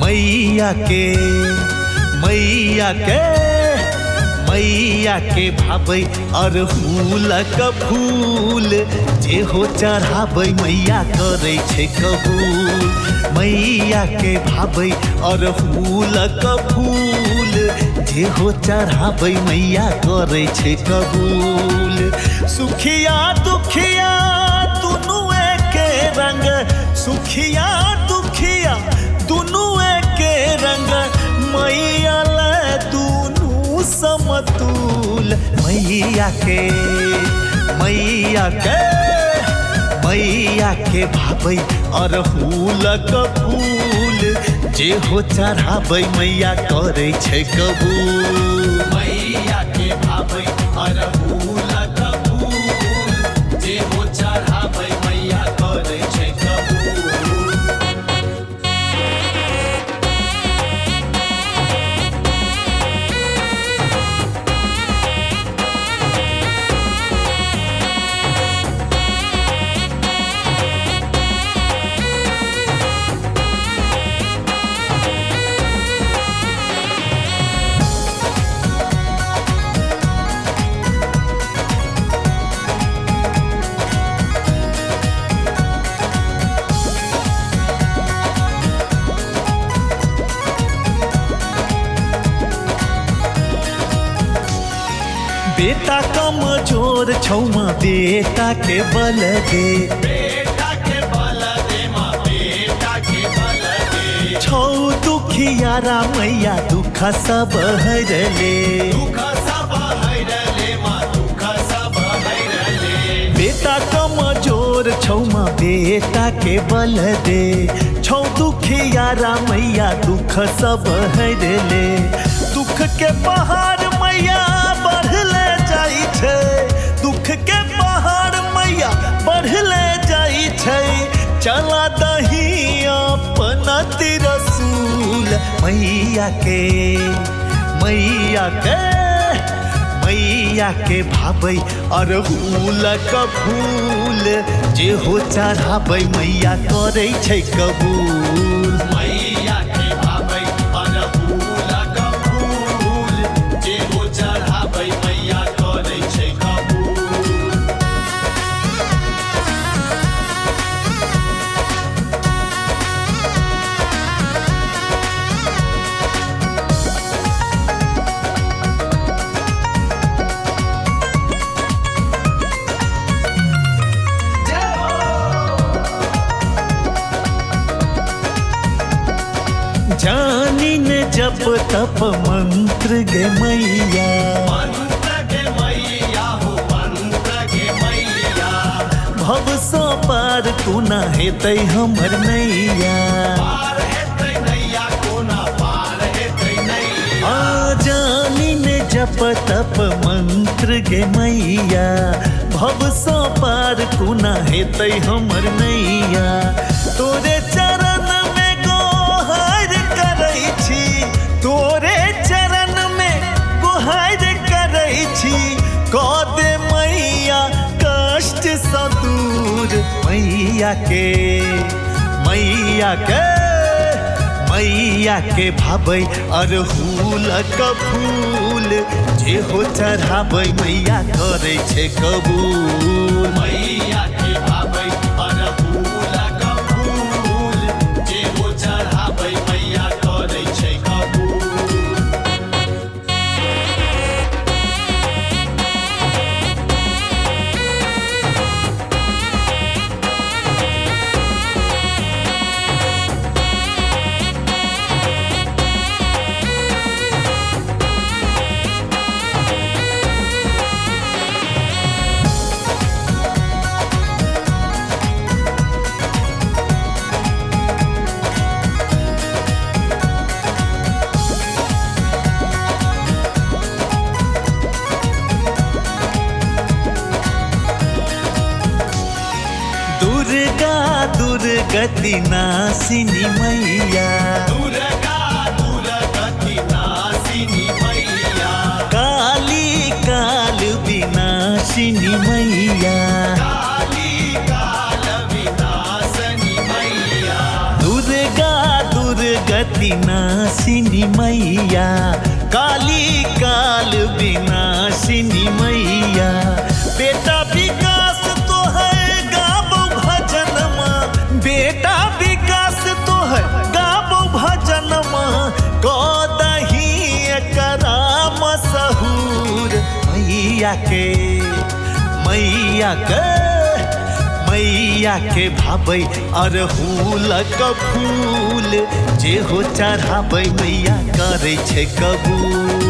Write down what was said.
मैया के भाबै अरहुलक फूल जे हो चढ़ाबै मैया करै छै कबूल। मैया के भाबै अरहुलक फूल जे हो चढ़ाबै मैया करै छै कबूल। सुखिया दुखिया दुनू एके रंग, सुखिया दुखिया दुनू एके रंग, मैया ले दुनू समतुल। मैया के भाबै अरहुलक फूल जे हो चढ़ाबै मैया करै छै कबूल। मैया के भाबै अरहुलक फूल जे हो चढ़ाबै मैया करै छै कबूल। बेटा कमजोर छौमा बेटा के बल दे, बेटा के बल दे माँ बेटा के बल दे। छौ दुखियारा मैया दुख सब हरले, दुख सब हरले माँ दुख सब हरले। बेटा कमजोर छौमा बेटा के बल दे, छौ दुखियारा मैया दुख सब हरले। दुख के पहाड़ मैया बढ़ले जाई छै, दुख के पहाड़ मैया बढ़ले जाई छै। चला दही अपना तिरसूल मैया के भाबै अरहुलक फूल जे हो चढ़ाबै मैया करै छै कबूल। मैया के भाबै अरहुलक फूल जे हो चढ़ाबै मैया करै छै कबूल। जानी ने जप तप मंत्र गे मैया, मंत्र गे मैया हो मंत्र गे मैया। भव सो पार कोना हेतै हमर नैया, पार हेतै नैया कोना पार हेतै नैया। जानी ने जप तप मंत्र गे मैया, भव सो पार कोना हेतै हमर नैया। तोरे चरण में गोहार करै छी, तोरे चरण में गोहार करै छी। कऽ दे मैया कष्ट सँ दूर मैया के भाबै अरहुलक फूल जे हो चढ़ाबै मैया करै छै कबूल। मैया के भाबै अरहुलक फूल जे हो चढ़ाबै मैया करै छै कबूल। दुर्गति नासिनी मैया, दुर्गा दुर्गति नासिनी मैया। काली काल विनाशिनी मैया, काली काल विनाशिनी मैया। दुर्गा दुर्गति विनाशिनी मैया, काली काल विनाशिनी मैया। बेटा विकास तो है गाबो भजनमा, बेटा विकास तो है गाबो भजनमा, कदही एकरा मशहूर मैया के मैया के भाबै अरहुलक फूल, जे हो चढ़ाबै मैया करै छै कबूल।